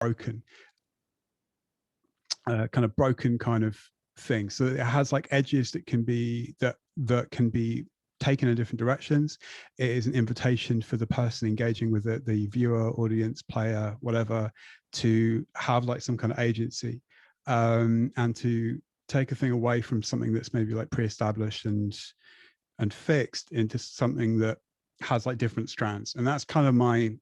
broken, kind of thing. So it has like edges that can be that can be taken in different directions. It is an invitation for the person engaging with it, the viewer, audience, player, whatever, to have like some kind of agency, and to take a thing away from something that's maybe like pre-established and fixed into something that has like different strands. And that's kind of my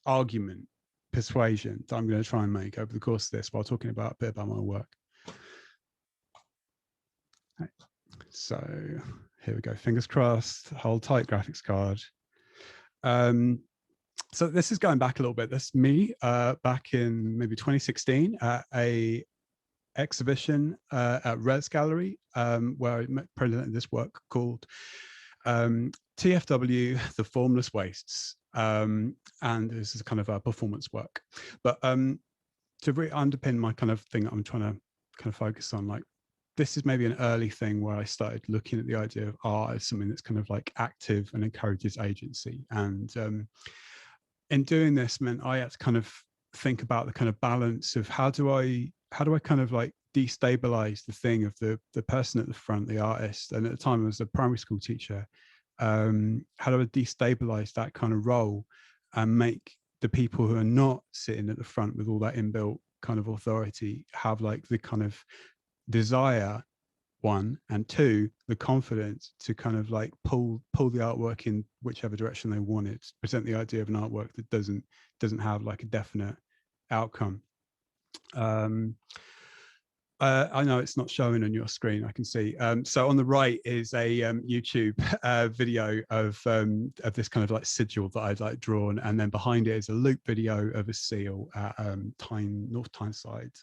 argument, persuasion, that I'm going to try and make over the course of this while talking about a bit about my work. Right. So here we go, fingers crossed, hold tight, graphics card. So this is going back a little bit. This is me back in maybe 2016 at a exhibition at Res Gallery, where I presented this work called TFW, The Formless Wastes. And this is kind of a performance work. But to really underpin my kind of thing that I'm trying to kind of focus on, like, this is maybe an early thing where I started looking at the idea of art as something that's kind of like active and encourages agency. And in doing this meant I had to kind of think about the kind of balance of how do I kind of like destabilize the thing of the person at the front, the artist. And at the time I was a primary school teacher. How do I destabilize that kind of role and make the people who are not sitting at the front with all that inbuilt kind of authority have like the kind of desire, one, and two, the confidence to kind of like pull the artwork in whichever direction they want it, present the idea of an artwork that doesn't have like a definite outcome. I know it's not showing on your screen, I can see. So on the right is a YouTube video of this kind of like sigil that I'd like drawn, and then behind it is a loop video of a seal at Tyne, North Tyneside,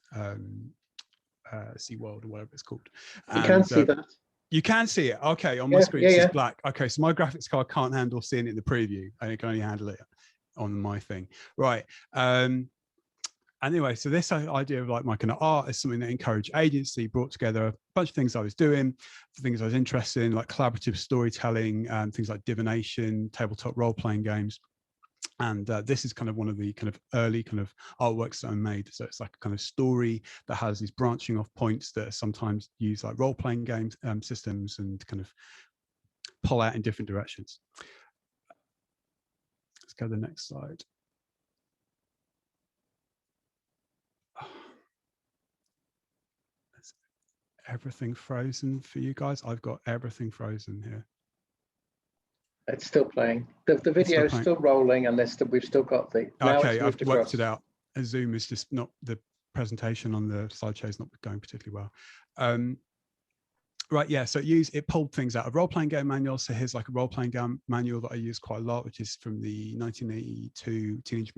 SeaWorld or whatever it's called. You can see that. You can see it. Okay, on my screen it's black. Okay, so my graphics card can't handle seeing it in the preview, and it can only handle it on my thing. Right. Anyway, so this idea of like my kind of art is something that encouraged agency, brought together a bunch of things I was doing, things I was interested in, like collaborative storytelling, things like divination, tabletop role-playing games. And this is kind of one of the kind of early kind of artworks that I made. So it's like a kind of story that has these branching off points that are sometimes use like role-playing games systems and kind of pull out in different directions. Let's go to the next slide. Is everything frozen for you guys? I've got everything frozen here. It's still playing. The video is still rolling, unless we've still got the. Okay, I've worked it out. Zoom is just not, the presentation on the slideshow is not going particularly well. Right, yeah. So it pulled things out of role-playing game manual. So here's like a role-playing game manual that I use quite a lot, which is from the 1982 Teenage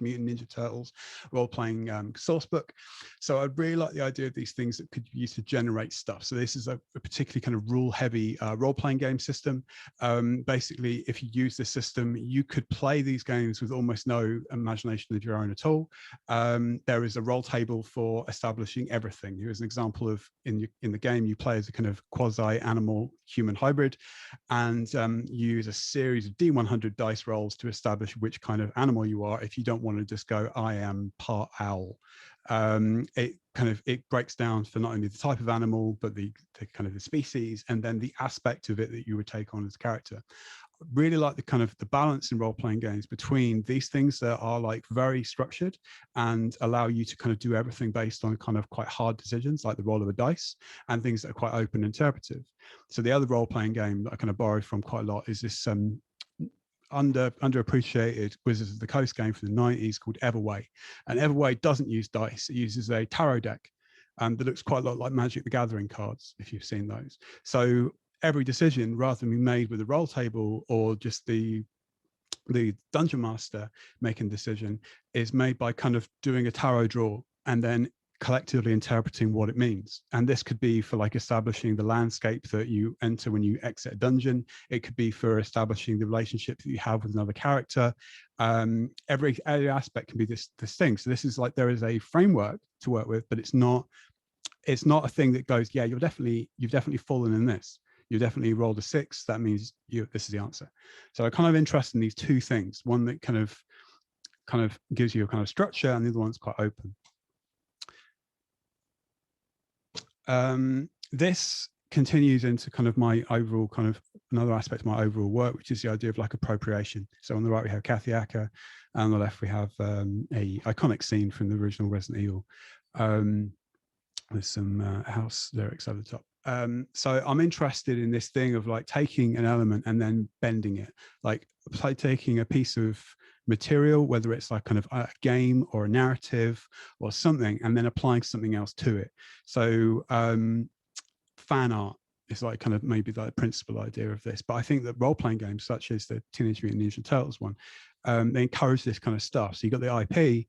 Mutant Ninja Turtles role-playing source book. So I really like the idea of these things that could be used to generate stuff. So this is a particularly kind of rule-heavy role-playing game system. Basically, if you use this system, you could play these games with almost no imagination of your own at all. There is a roll table for establishing everything. Here's an example of in the game, you play as a kind of quasi-animal human hybrid, and you use a series of D100 dice rolls to establish which kind of animal you are. If you don't want to just go, I am part owl, it breaks down for not only the type of animal, but the kind of the species, and then the aspect of it that you would take on as a character. Really like the kind of the balance in role-playing games between these things that are like very structured and allow you to kind of do everything based on kind of quite hard decisions like the roll of a dice, and things that are quite open and interpretive. So the other role-playing game that I kind of borrowed from quite a lot is this underappreciated Wizards of the Coast game from the 90s called Everway. And Everway doesn't use dice, it uses a tarot deck that looks quite a lot like Magic the Gathering cards, if you've seen those. So every decision, rather than be made with a roll table or just the dungeon master making decision, is made by kind of doing a tarot draw and then collectively interpreting what it means. And this could be for like establishing the landscape that you enter when you exit a dungeon. It could be for establishing the relationship that you have with another character. Every aspect can be this thing. So this is like, there is a framework to work with, but it's not a thing that goes, yeah, you've definitely fallen in this. You definitely rolled a 6. That means this is the answer. So I'm kind of interested in these two things. One that kind of kind of gives you a kind of structure, and the other one's quite open. This continues into kind of my overall kind of another aspect of my overall work, which is the idea of like appropriation. So on the right we have Kathy Acker, and on the left we have a iconic scene from the original Resident Evil, with some house lyrics over the top. So I'm interested in this thing of like taking an element and then bending it, like taking a piece of material, whether it's like kind of a game or a narrative or something, and then applying something else to it. So fan art is like kind of maybe the principal idea of this, but I think that role-playing games such as the Teenage Mutant Ninja Turtles one, they encourage this kind of stuff. So you got the IP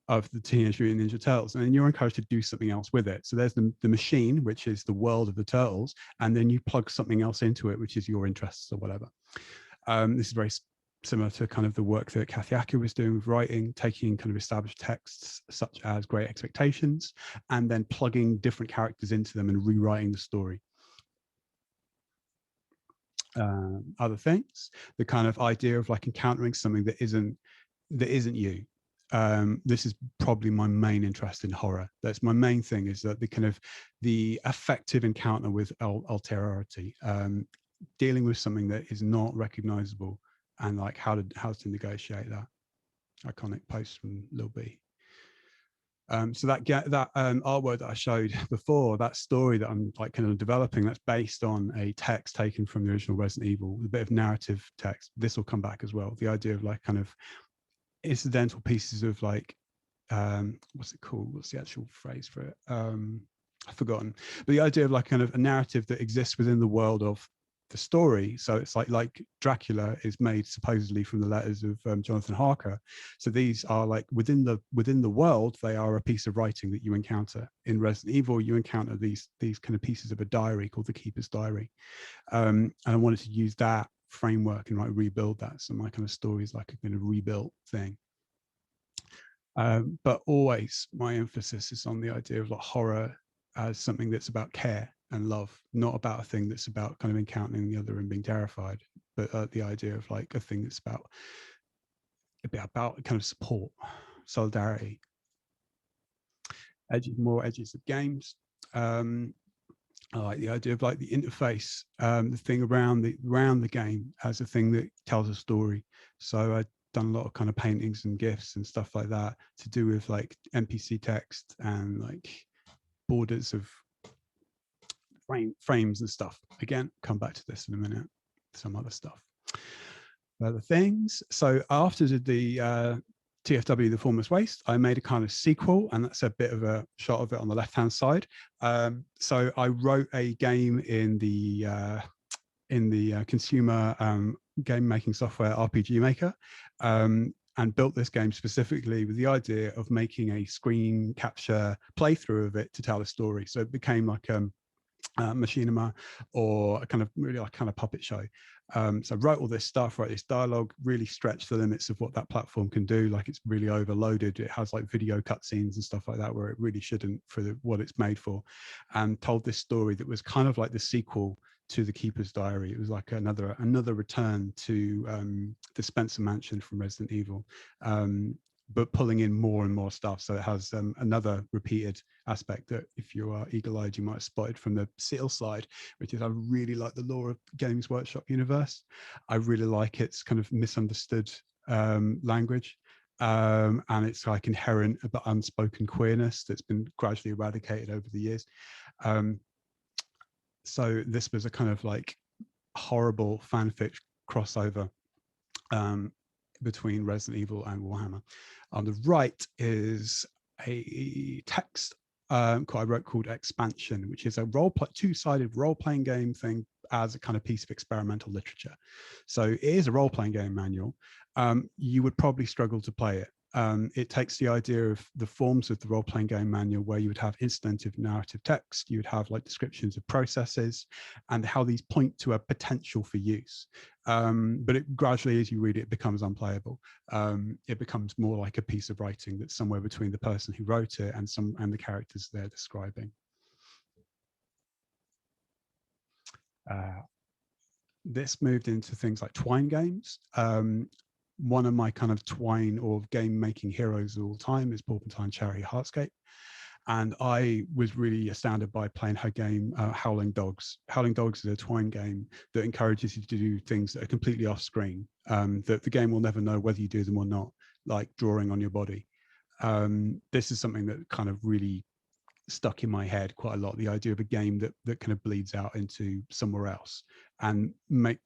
of the Teenage Mutant Ninja Turtles, and then you're encouraged to do something else with it. So there's the machine, which is the world of the turtles, and then you plug something else into it, which is your interests or whatever. This is very similar to kind of the work that Kathy Acker was doing with writing, taking kind of established texts such as Great Expectations, and then plugging different characters into them and rewriting the story. Other things, the kind of idea of like encountering something that isn't you. This is probably my main interest in horror. That's my main thing, is that the kind of the effective encounter with ulteriority, dealing with something that is not recognizable, and like how to negotiate that. Iconic post from Lil B. So that artwork that I showed before, that story that I'm like kind of developing, that's based on a text taken from the original Resident Evil, a bit of narrative text. This will come back as well. The idea of like kind of incidental pieces of like what's it called? What's the actual phrase for it? I've forgotten. But the idea of like kind of a narrative that exists within the world of the story. So it's like Dracula is made supposedly from the letters of Jonathan Harker. So these are like within the world, they are a piece of writing that you encounter. In Resident Evil, you encounter these kind of pieces of a diary called the Keeper's Diary. And I wanted to use that framework and like rebuild that. So my kind of story is like a kind of rebuilt thing. But always my emphasis is on the idea of like horror as something that's about care and love, not about a thing that's about kind of encountering the other and being terrified, but the idea of like a thing that's about kind of support, solidarity. More edges of games. I like the idea of like the interface, the thing around the game as a thing that tells a story. So I've done a lot of kind of paintings and GIFs and stuff like that to do with like NPC text and like borders of frames and stuff. Again, come back to this in a minute. Some other stuff. Other things. So after the TFW, The Formless Waste, I made a kind of sequel, and that's a bit of a shot of it on the left-hand side. So I wrote a game in the consumer game making software RPG Maker, and built this game specifically with the idea of making a screen capture playthrough of it to tell a story. So it became like machinima, or a kind of really like kind of puppet show. So I wrote all this stuff, wrote this dialogue, really stretched the limits of what that platform can do. Like it's really overloaded. It has like video cutscenes and stuff like that where it really shouldn't for what it's made for, and told this story that was kind of like the sequel to The Keeper's Diary. It was like another return to the Spencer Mansion from Resident Evil, but pulling in more and more stuff. So it has another repeated aspect that if you are eagle-eyed, you might have spotted from the Seal slide, which is I really like the lore of Games Workshop universe. I really like its kind of misunderstood language. And it's like inherent but unspoken queerness that's been gradually eradicated over the years. So this was a kind of like horrible fanfic crossover between Resident Evil and Warhammer. On the right is a text I wrote called Expansion, which is a two-sided role-playing game thing as a kind of piece of experimental literature. So it is a role-playing game manual. You would probably struggle to play it. It takes the idea of the forms of the role-playing game manual, where you would have incidental narrative text, you would have like descriptions of processes and how these point to a potential for use. But it gradually, as you read it, it becomes unplayable. It becomes more like a piece of writing that's somewhere between the person who wrote it and the characters they're describing. This moved into things like Twine games. one of my kind of Twine or game making heroes of all time is Porpentine Charity Heartscape. And I was really astounded by playing her game, Howling Dogs. Howling Dogs is a Twine game that encourages you to do things that are completely off screen, that the game will never know whether you do them or not, like drawing on your body. This is something that kind of really stuck in my head quite a lot, the idea of a game that kind of bleeds out into somewhere else, and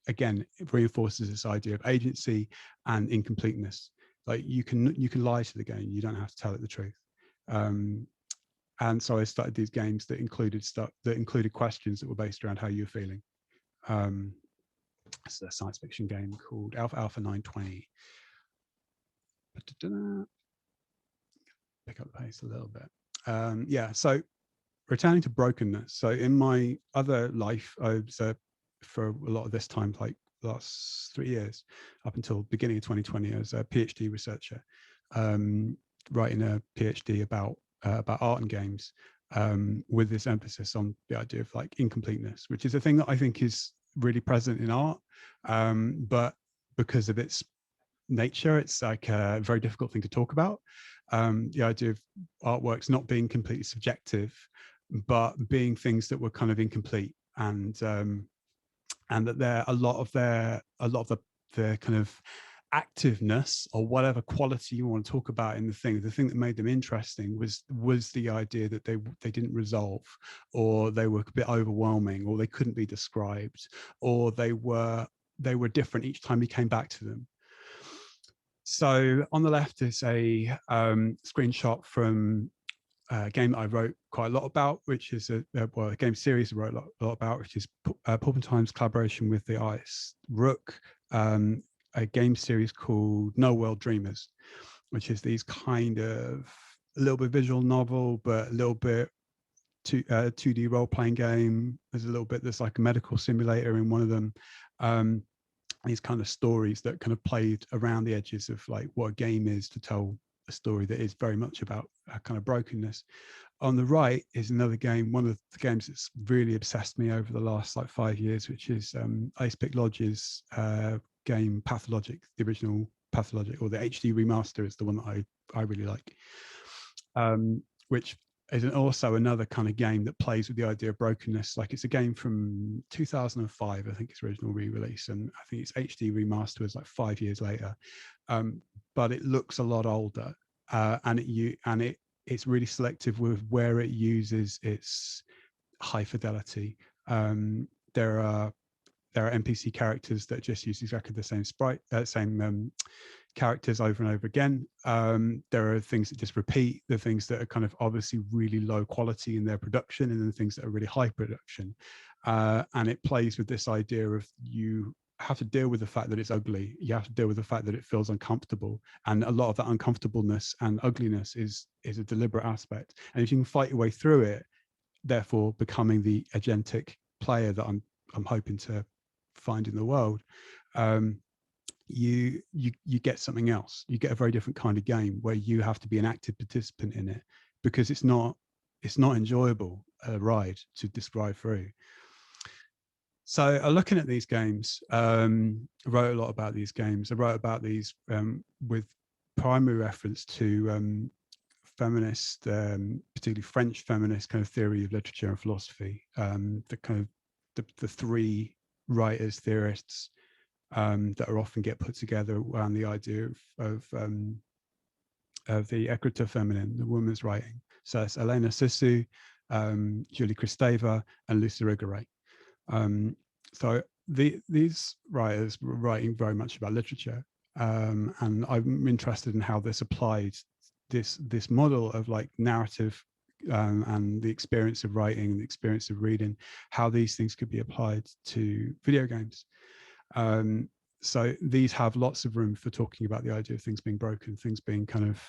again, it reinforces this idea of agency and incompleteness. Like you can lie to the game, you don't have to tell it the truth. And so I started these games that included questions that were based around how you're feeling. It's a science fiction game called Alpha 920. Pick up the pace a little bit. Yeah, so returning to brokenness. So in my other life, I was for a lot of this time, like the last 3 years, up until beginning of 2020, I was a PhD researcher, writing a PhD about art and games, with this emphasis on the idea of like incompleteness, which is a thing that I think is really present in art, but because of its nature, it's like a very difficult thing to talk about. The idea of artworks not being completely subjective, but being things that were kind of incomplete, and that there a lot of the kind of activeness or whatever quality you want to talk about in the thing that made them interesting was the idea that they didn't resolve, or they were a bit overwhelming, or they couldn't be described, or they were different each time you came back to them. So on the left is a screenshot from a game that I wrote quite a lot about, which is a game series I wrote a lot about, which is Porpentine's collaboration with the artist Rook, a game series called No World Dreamers, which is these kind of a little bit visual novel, but a little bit 2D role-playing game. There's like a medical simulator in one of them. These kind of stories that kind of played around the edges of like what a game is, to tell a story that is very much about a kind of brokenness. On the right is another game, one of the games that's really obsessed me over the last like 5 years, which is Ice Pick Lodge's game Pathologic, the original Pathologic, or the HD remaster is the one that I really like, which is also another kind of game that plays with the idea of brokenness. Like it's a game from 2005, I think, its original re-release, and I think its HD remaster was like 5 years later, but it looks a lot older, and it's really selective with where it uses its high fidelity. There are NPC characters that just use exactly the same same characters over and over again. There are things that just repeat, the things that are kind of obviously really low quality in their production, and then things that are really high production. And it plays with this idea of you have to deal with the fact that it's ugly. You have to deal with the fact that it feels uncomfortable. And a lot of that uncomfortableness and ugliness is a deliberate aspect. And if you can fight your way through it, therefore becoming the agentic player that I'm hoping to find in the world, you get something else. You get a very different kind of game where you have to be an active participant in it, because it's not enjoyable a ride to describe through. So looking at these games, I wrote a lot about these games. I wrote about these with primary reference to feminist, particularly French feminist kind of theory of literature and philosophy. The kind of the three writers, theorists that are often get put together around the idea of the écriture féminine, the woman's writing. So it's Elena Sissou, Julie Kristeva, and Lucy Irigaray. So these writers were writing very much about literature, and I'm interested in how this applied, this model of like narrative and the experience of writing, the experience of reading, how these things could be applied to video games. So these have lots of room for talking about the idea of things being broken, things being kind of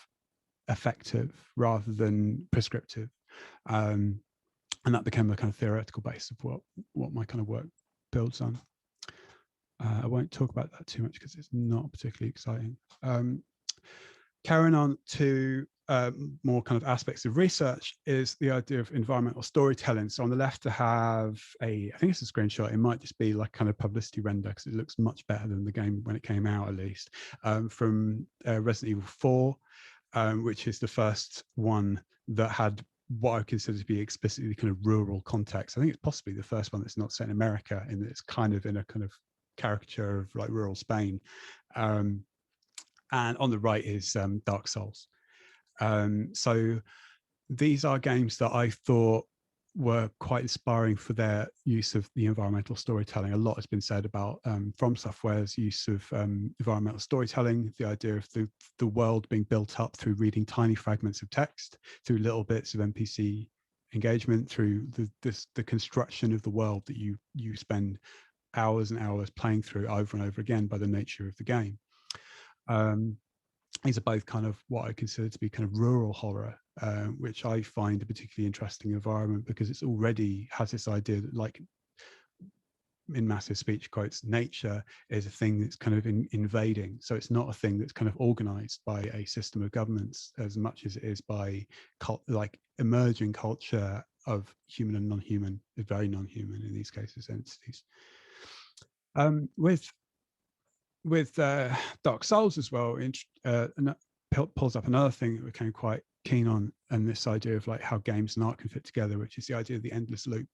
effective rather than prescriptive. And that became the kind of theoretical base of what my kind of work builds on. I won't talk about that too much because it's not particularly exciting. Carrying on to more kind of aspects of research is the idea of environmental storytelling. So on the left, I have I think it's a screenshot. It might just be like kind of publicity render because it looks much better than the game when it came out, at least, from Resident Evil 4, which is the first one that had what I consider to be explicitly kind of rural context. I think it's possibly the first one that's not set in America, and it's kind of in a kind of caricature of like rural Spain. And on the right is Dark Souls. So these are games that I thought were quite inspiring for their use of the environmental storytelling. A lot has been said about From Software's use of environmental storytelling, the idea of the world being built up through reading tiny fragments of text, through little bits of NPC engagement, through the construction of the world that you spend hours and hours playing through over and over again by the nature of the game. These are both kind of what I consider to be kind of rural horror, which I find a particularly interesting environment because it's already has this idea that, like in massive speech quotes, nature is a thing that's kind of invading. So it's not a thing that's kind of organized by a system of governments as much as it is by like emerging culture of human and non-human, very non-human in these cases, entities. With Dark Souls as well, pulls up another thing that we became quite keen on, and this idea of like how games and art can fit together, which is the idea of the endless loop.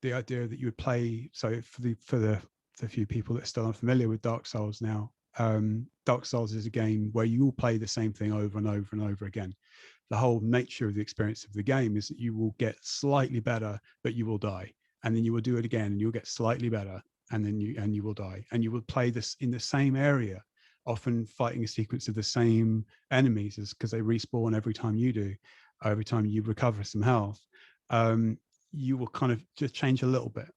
The idea that you would play, so for the few people that are still unfamiliar with Dark Souls now, Dark Souls is a game where you will play the same thing over and over and over again. The whole nature of the experience of the game is that you will get slightly better, but you will die, and then you will do it again, and you'll get slightly better, and then you will die, and you will play this in the same area, often fighting a sequence of the same enemies, because they respawn every time you do, every time you recover some health. You will kind of just change a little bit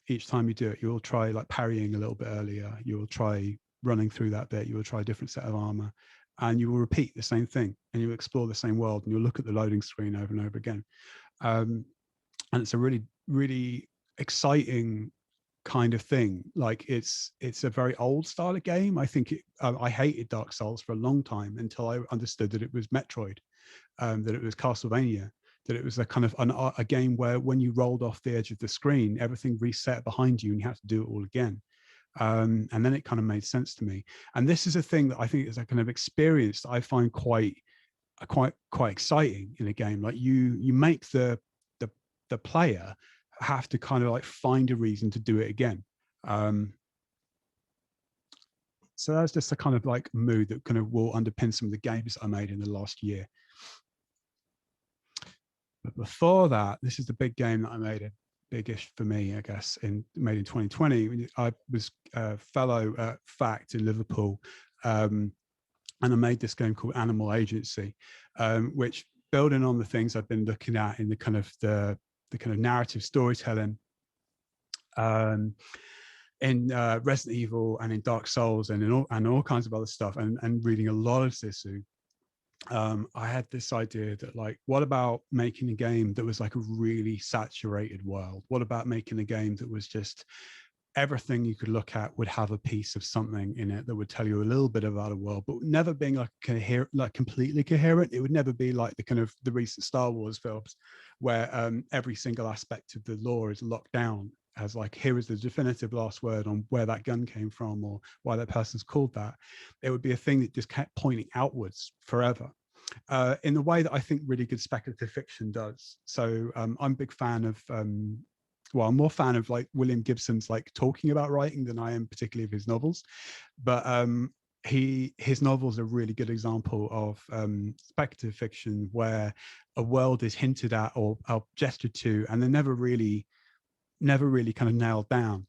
each time you do it. You will try like parrying a little bit earlier, you will try running through that bit, you will try a different set of armor, and you will repeat the same thing, and you will explore the same world, and you'll look at the loading screen over and over again. And it's a really, really exciting kind of thing. Like it's a very old style of game. I think I hated Dark Souls for a long time until I understood that it was Metroid, that it was Castlevania, that it was a kind of a game where when you rolled off the edge of the screen, everything reset behind you and you had to do it all again. And then it kind of made sense to me. And this is a thing that I think is a kind of experience that I find quite exciting in a game. Like you make the player have to kind of like find a reason to do it again. So that's just a kind of like mood that kind of will underpin some of the games I made in the last year. But before that, this is the big game that I made, big-ish for me, I guess, made in 2020. I was a fellow at FACT in Liverpool, and I made this game called Animal Agency, which, building on the things I've been looking at in the kind of narrative storytelling in Resident Evil and in Dark Souls and in all kinds of other stuff, and reading a lot of Sisu, I had this idea that, like, what about making a game that was like a really saturated world? What about making a game that was just everything you could look at would have a piece of something in it that would tell you a little bit about a world, but never being like completely coherent. It would never be like the kind of the recent Star Wars films where every single aspect of the lore is locked down as like, here is the definitive last word on where that gun came from or why that person's called that. It would be a thing that just kept pointing outwards forever. In the way that I think really good speculative fiction does. So I'm a big fan of well, I'm more fan of like William Gibson's like talking about writing than I am particularly of his novels, but his novels are a really good example of speculative fiction where a world is hinted at or gestured to, and they're never really kind of nailed down.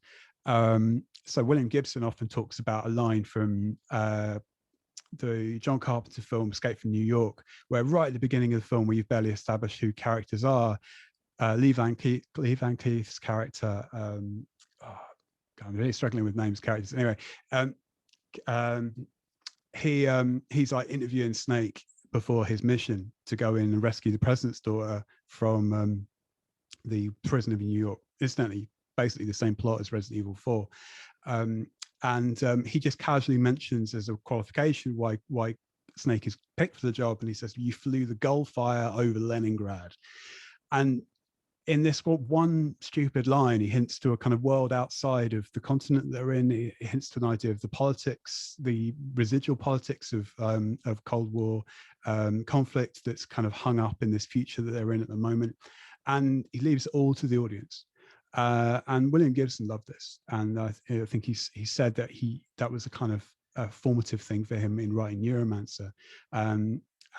So William Gibson often talks about a line from the John Carpenter film Escape from New York, where right at the beginning of the film, where you've barely established who characters are, Lee Van Cleef's character, I'm really struggling with names, characters. Anyway, he's like interviewing Snake before his mission to go in and rescue the president's daughter from the prison of New York. Incidentally, basically the same plot as Resident Evil 4. And he just casually mentions as a qualification why Snake is picked for the job, and he says, "You flew the Goldfire over Leningrad." And in this one stupid line, he hints to a kind of world outside of the continent they're in. He hints to an idea of the politics, the residual politics of Cold War conflict that's kind of hung up in this future that they're in at the moment. And he leaves it all to the audience. And William Gibson loved this. And I think he said that that was a kind of a formative thing for him in writing Neuromancer.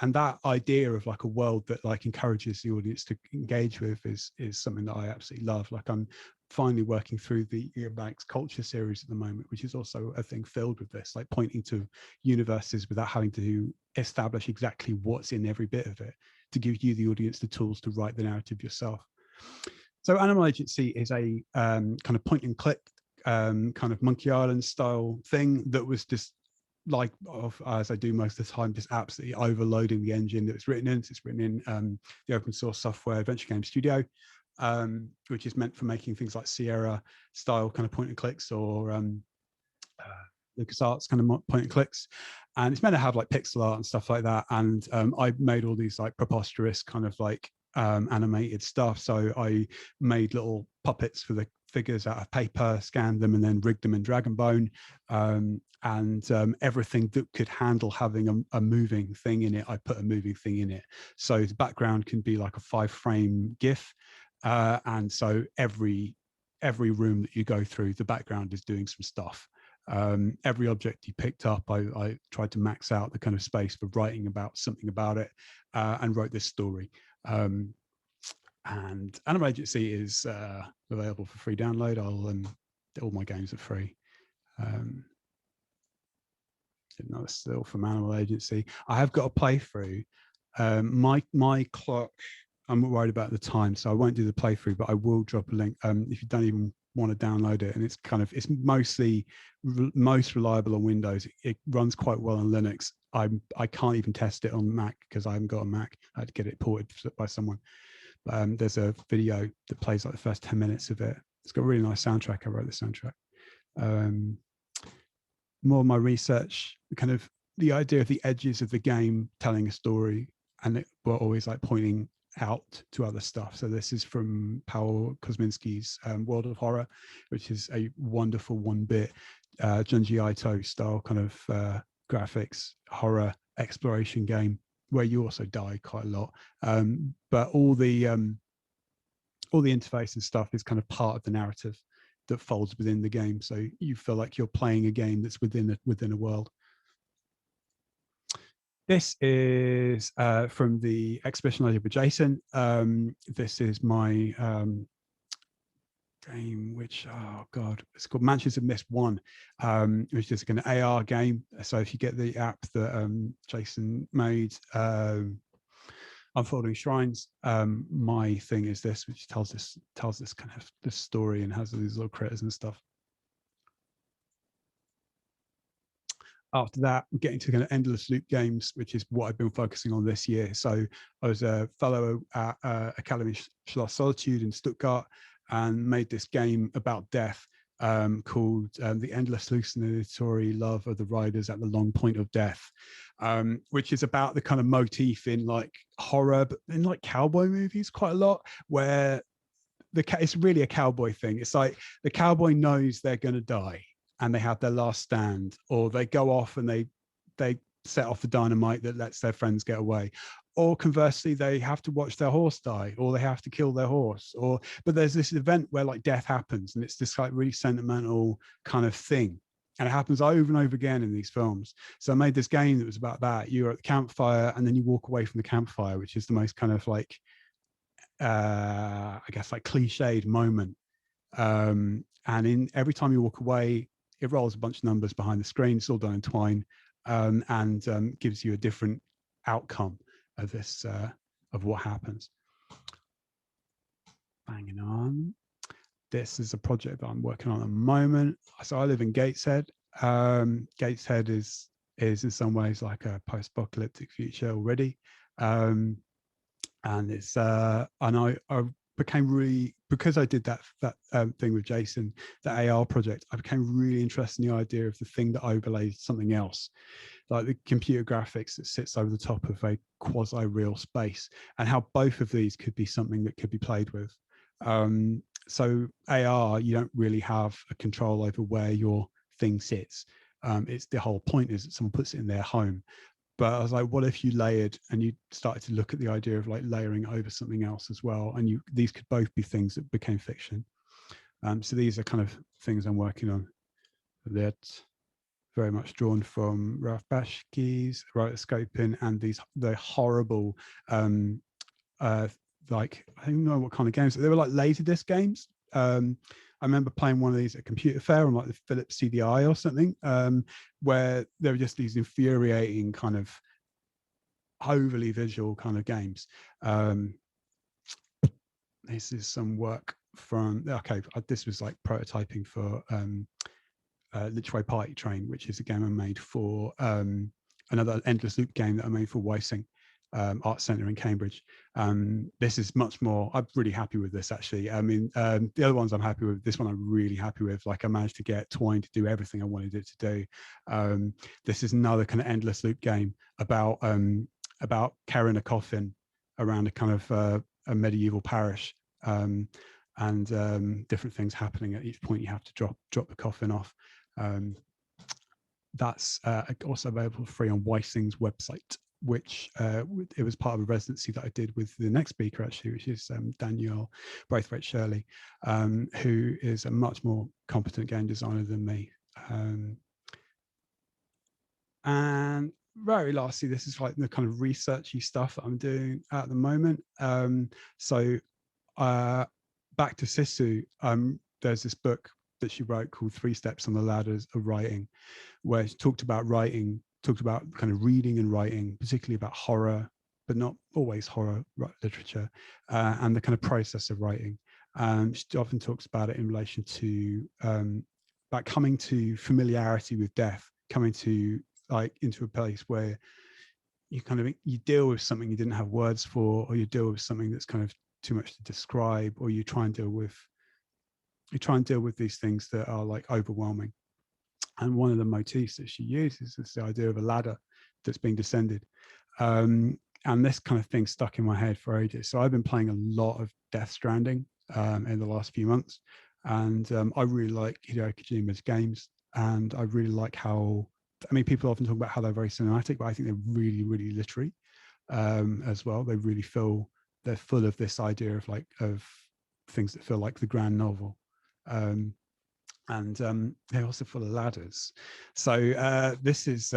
And that idea of like a world that like encourages the audience to engage with is something that I absolutely love. Like I'm finally working through the Ian Banks Culture series at the moment, which is also a thing filled with this, like pointing to universes without having to establish exactly what's in every bit of it, to give you, the audience, the tools to write the narrative yourself. So Animal Agency is a kind of point and click kind of Monkey Island style thing that was just like, as I do most of the time, just absolutely overloading the engine that it's written in. It's written in the open source software Adventure Game Studio, which is meant for making things like Sierra style kind of point and clicks, or LucasArts kind of point and clicks. And it's meant to have like pixel art and stuff like that. And I made all these like preposterous kind of like animated stuff. So I made little puppets for the figures out of paper, scanned them, and then rigged them in Dragon Bone. And everything that could handle having a moving thing in it, I put a moving thing in it. So the background can be like a 5-frame GIF. And so every room that you go through, the background is doing some stuff. Every object you picked up, I tried to max out the kind of space for writing about something about it, and wrote this story. And Animal Agency is available for free download. All my games are free. No, still from Animal Agency. I have got a playthrough. My clock, I'm not worried about the time, so I won't do the playthrough, but I will drop a link if you don't even want to download it. And it's mostly most reliable on Windows. It runs quite well on Linux. I can't even test it on Mac because I haven't got a Mac. I had to get it ported by someone. But there's a video that plays like the first 10 minutes of it. It's got a really nice soundtrack. I wrote the soundtrack. More of my research, kind of the idea of the edges of the game telling a story, and we're always like pointing out to other stuff. So this is from Paul Kosminski's World of Horror, which is a wonderful 1-bit Junji Ito style kind of graphics horror exploration game where you also die quite a lot, but all the interface and stuff is kind of part of the narrative that folds within the game, so you feel like you're playing a game that's within a world. This is from the exhibition I did with Jason. This is my game, which, oh god, it's called Mansions of Mist 1, which is an AR game. So if you get the app that Jason made, Unfolding Shrines, my thing is this, which tells this kind of this story and has all these little critters and stuff. After that, we're getting to kind of endless loop games, which is what I've been focusing on this year. So I was a fellow at Academy Schloss Solitude in Stuttgart and made this game about death called The Endless Hallucinatory Love of the Riders at the Long Point of Death, which is about the kind of motif in like horror, but in like cowboy movies quite a lot, where it's really a cowboy thing. It's like the cowboy knows they're going to die and they have their last stand, or they go off and they set off the dynamite that lets their friends get away, or conversely they have to watch their horse die, or they have to kill their horse, but there's this event where like death happens and it's this like really sentimental kind of thing, and it happens over and over again in these films. So I made this game that was about that. You're at the campfire and then you walk away from the campfire, which is the most kind of like I guess like cliched moment, and in every time you walk away, it rolls a bunch of numbers behind the screen. It's all done in Twine, and gives you a different outcome of this, of what happens. Banging on. This is a project that I'm working on at the moment. So I live in Gateshead. Gateshead is in some ways like a post-apocalyptic future already, and it's and I became really, because I did that thing with Jason, the AR project, I became really interested in the idea of the thing that overlays something else, like the computer graphics that sits over the top of a quasi-real space, and how both of these could be something that could be played with. So AR, you don't really have a control over where your thing sits. It's the whole point is that someone puts it in their home. But I was like, what if you layered and you started to look at the idea of like layering over something else as well? And these could both be things that became fiction. So these are kind of things I'm working on that very much drawn from Ralph Bashki's Rotoscoping and the horrible, like, I don't know what kind of games. They were like Laserdisc games. I remember playing one of these at computer fair on like the Philips CDI or something, where there were just these infuriating kind of overly visual kind of games. This is some work from, okay, this was like prototyping for Literary Party Train, which is a game I made for another endless loop game that I made for Wysing Art Centre in Cambridge. This is much more, I'm really happy with this actually. I mean, the other ones I'm happy with, this one I'm really happy with. Like I managed to get Twine to do everything I wanted it to do. This is another kind of endless loop game about carrying a coffin around a kind of a medieval parish, and different things happening at each point. You have to drop the coffin off. That's also available free on Wysing's website, which it was part of a residency that I did with the next speaker actually, which is Danielle Braithwaite Shirley, who is a much more competent game designer than me. And very lastly, this is like the kind of researchy stuff that I'm doing at the moment. So back to Sisu, there's this book that she wrote called 3 Steps on the Ladders of Writing, where she talked about kind of reading and writing, particularly about horror, but not always horror literature, and the kind of process of writing. She often talks about it in relation to about coming to familiarity with death, coming to like into a place where you deal with something you didn't have words for, or you deal with something that's kind of too much to describe, or you try and deal with these things that are like overwhelming. And one of the motifs that she uses is the idea of a ladder that's being descended. And this kind of thing stuck in my head for ages. So I've been playing a lot of Death Stranding in the last few months. And I really like Hideo Kojima's games. And I really like how, I mean, people often talk about how they're very cinematic, but I think they're really, really literary as well. They really feel, they're full of this idea of like, of things that feel like the grand novel. And they're also full of ladders. So this is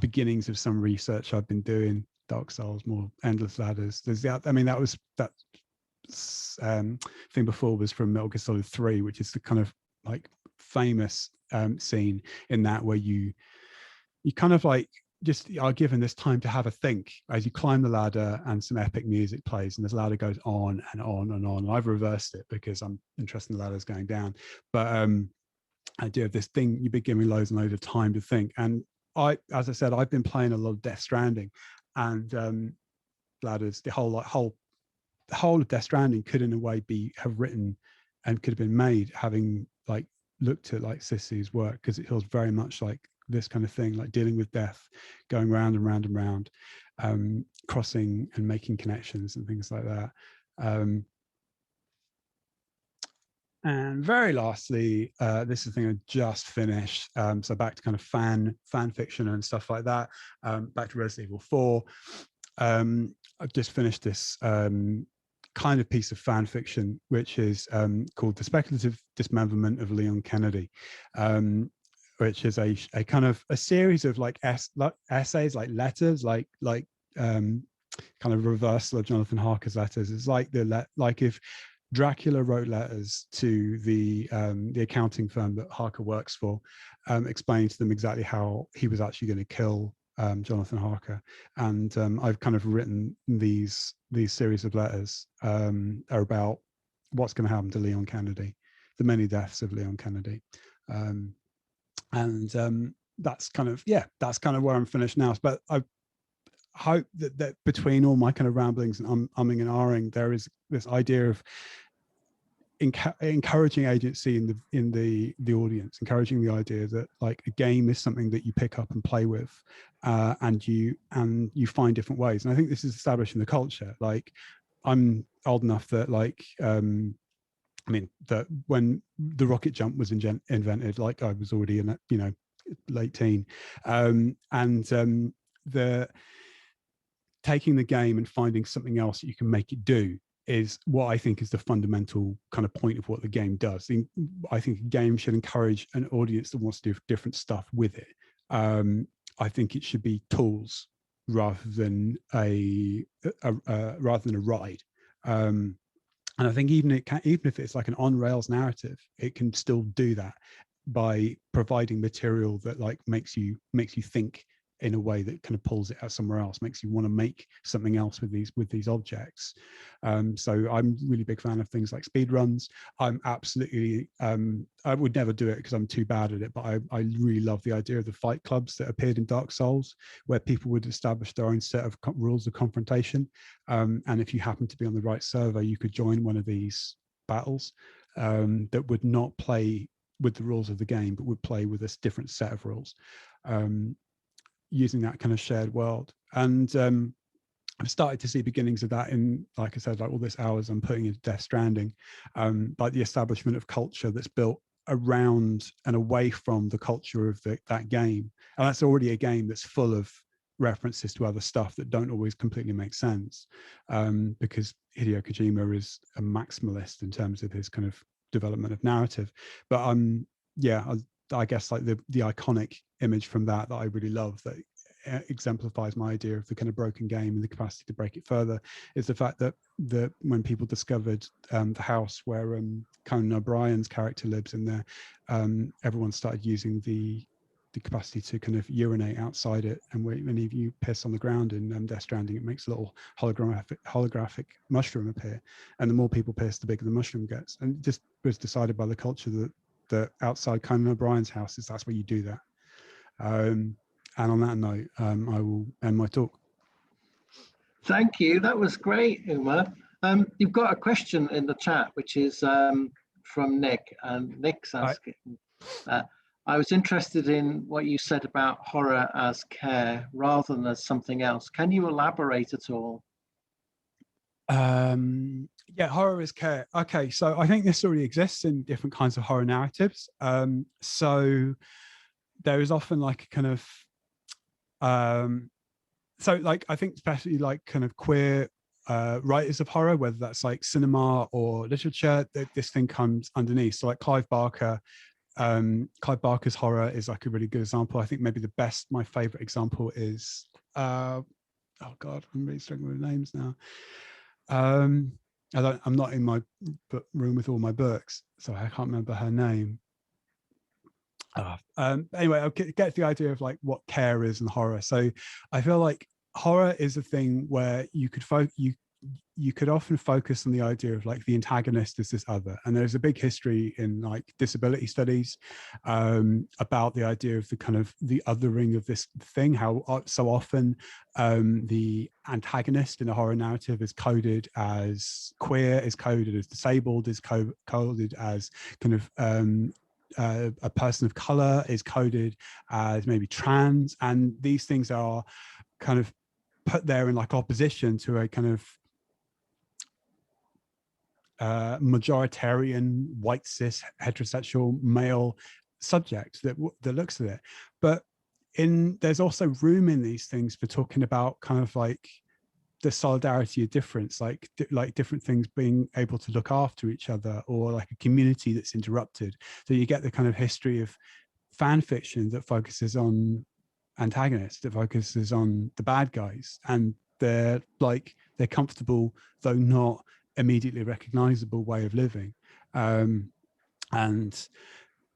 beginnings of some research I've been doing. Dark Souls, more endless ladders. There's that. I mean, that thing before was from Metal Gear Solid 3, which is the kind of like famous scene in that where you kind of like just are given this time to have a think as you climb the ladder, and some epic music plays, and this ladder goes on and on and on. And I've reversed it because I'm interested in the ladders going down. But I do have this thing, you've been giving me loads and loads of time to think. And as I said, I've been playing a lot of Death Stranding, and ladders, the whole of Death Stranding could in a way have written and could have been made having like looked at like Sissy's work, because it feels very much like this kind of thing, like dealing with death, going round and round and round, crossing and making connections and things like that. And very lastly, this is the thing I just finished. So back to kind of fan fiction and stuff like that. Back to Resident Evil 4. I've just finished this kind of piece of fan fiction, which is called The Speculative Dismemberment of Leon Kennedy, which is a kind of a series of like essays, like letters, like kind of reversal of Jonathan Harker's letters. It's like like if Dracula wrote letters to the accounting firm that Harker works for, explaining to them exactly how he was actually going to kill Jonathan Harker. And I've kind of written these series of letters are about what's going to happen to Leon Kennedy, the many deaths of Leon Kennedy. And that's kind of where I'm finished now. But hope that between all my kind of ramblings and umming and ahhing, there is this idea of encouraging agency in the audience, encouraging the idea that like a game is something that you pick up and play with, and you find different ways. And I think this is established in the culture. Like, I'm old enough that like I mean, that when the rocket jump was invented, like I was already in a, you know, late teen, the taking the game and finding something else that you can make it do is what I think is the fundamental kind of point of what the game does. I think a game should encourage an audience that wants to do different stuff with it. I think it should be tools rather than a ride. And I think even if it's like an on rails narrative, it can still do that by providing material that like makes you think in a way that kind of pulls it out somewhere else, makes you want to make something else with these objects. So I'm really big fan of things like speed runs. I'm absolutely I would never do it because I'm too bad at it, but I really love the idea of the fight clubs that appeared in Dark Souls, where people would establish their own set of rules of confrontation, and if you happen to be on the right server, you could join one of these battles that would not play with the rules of the game, but would play with a different set of rules, using that kind of shared world. And I've started to see beginnings of that in, like I said, like all this hours I'm putting into Death Stranding, like the establishment of culture that's built around and away from the culture of that game. And that's already a game that's full of references to other stuff that don't always completely make sense, because Hideo Kojima is a maximalist in terms of his kind of development of narrative. But yeah, I guess like the iconic image from that I really love, that exemplifies my idea of the kind of broken game and the capacity to break it further, is the fact that when people discovered the house where Conan O'Brien's character lives in there, everyone started using the capacity to kind of urinate outside it, and when you piss on the ground in Death Stranding, it makes a little holographic mushroom appear, and the more people piss, the bigger the mushroom gets. And it just was decided by the culture that outside Conan O'Brien's house that's where you do that. And on that note, I will end my talk. Thank you. That was great, Uma. You've got a question in the chat, which is from Nick, and Nick's asking, I was interested in what you said about horror as care rather than as something else. Can you elaborate at all? Yeah, horror is care. Okay, so I think this already exists in different kinds of horror narratives. So there is often like a kind of so like I think especially like kind of queer writers of horror, whether that's like cinema or literature, this thing comes underneath. So like Clive Barker's horror is like a really good example. I think maybe my favorite example is oh god, I'm really struggling with names now. I'm not in my room with all my books, so I can't remember her name. Anyway, I'll get the idea of like what care is and horror. So I feel like horror is a thing where you could often focus on the idea of like the antagonist is this other, and there's a big history in like disability studies about the idea of the kind of the othering of this thing, how so often the antagonist in a horror narrative is coded as queer, is coded as disabled, is coded as kind of a person of color, is coded as maybe trans, and these things are kind of put there in like opposition to a kind of majoritarian white cis heterosexual male subject that looks at it. But there's also room in these things for talking about kind of like the solidarity of difference, like different things being able to look after each other, or like a community that's interrupted. So you get the kind of history of fan fiction that focuses on antagonists, that focuses on the bad guys, and they're comfortable though not immediately recognizable way of living, and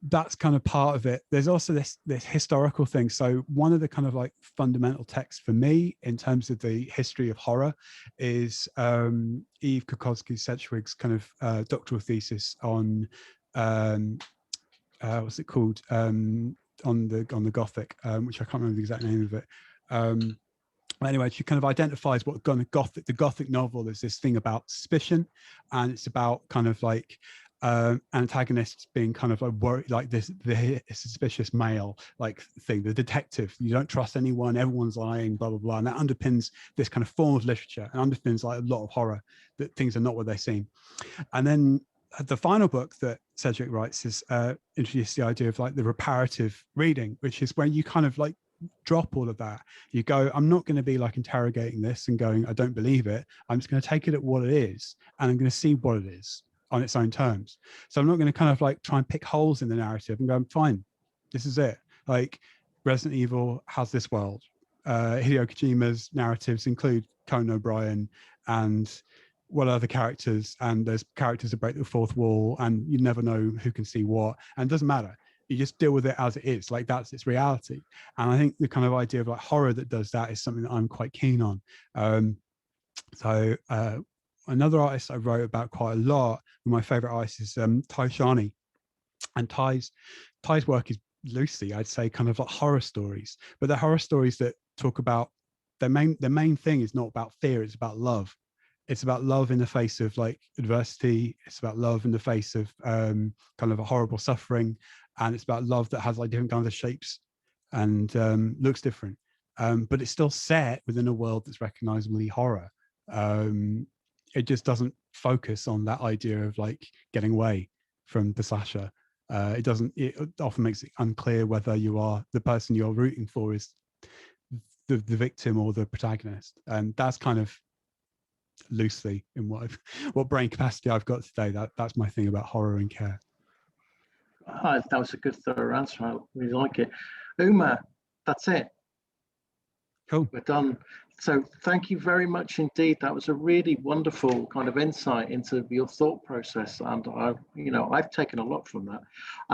that's kind of part of it. There's also this historical thing. So one of the kind of like fundamental texts for me in terms of the history of horror is Eve Kokoski-Sedgwick's kind of doctoral thesis on what's it called, on the Gothic, which I can't remember the exact name of it. Anyway, she kind of identifies what the Gothic novel is, this thing about suspicion, and it's about kind of like antagonists being kind of like worried, like the suspicious male like thing, the detective. You don't trust anyone, everyone's lying, blah blah blah, and that underpins this kind of form of literature and underpins like a lot of horror, that things are not what they seem. And then the final book that Cedric writes is introduced the idea of like the reparative reading, which is when you kind of like drop all of that. You go, I'm not going to be like interrogating this and going, I don't believe it. I'm just going to take it at what it is, and I'm going to see what it is on its own terms. So I'm not going to kind of like try and pick holes in the narrative and go, fine, this is it. Like Resident Evil has this world. Hideo Kojima's narratives include Conan O'Brien and what other characters, and there's characters that break the fourth wall, and you never know who can see what, and it doesn't matter. You just deal with it as it is, like that's its reality. And I think the kind of idea of like horror that does that is something that I'm quite keen on. So another artist I wrote about quite a lot, my favorite artist is Ty Shani. And Ty's work is loosely, I'd say, kind of like horror stories, but they're horror stories that talk about their main thing is not about fear, it's about love. It's about love in the face of like adversity. It's about love in the face of kind of a horrible suffering, and it's about love that has like different kinds of shapes and looks different, but it's still set within a world that's recognizably horror. It just doesn't focus on that idea of like getting away from the slasher. It often makes it unclear whether you are the person you're rooting for is the victim or the protagonist, and that's kind of loosely in what brain capacity I've got today. That's my thing about horror and care. That was a good thorough answer. I really like it. Uma, that's it. Cool. We're done. So thank you very much indeed. That was a really wonderful kind of insight into your thought process, and I've taken a lot from that.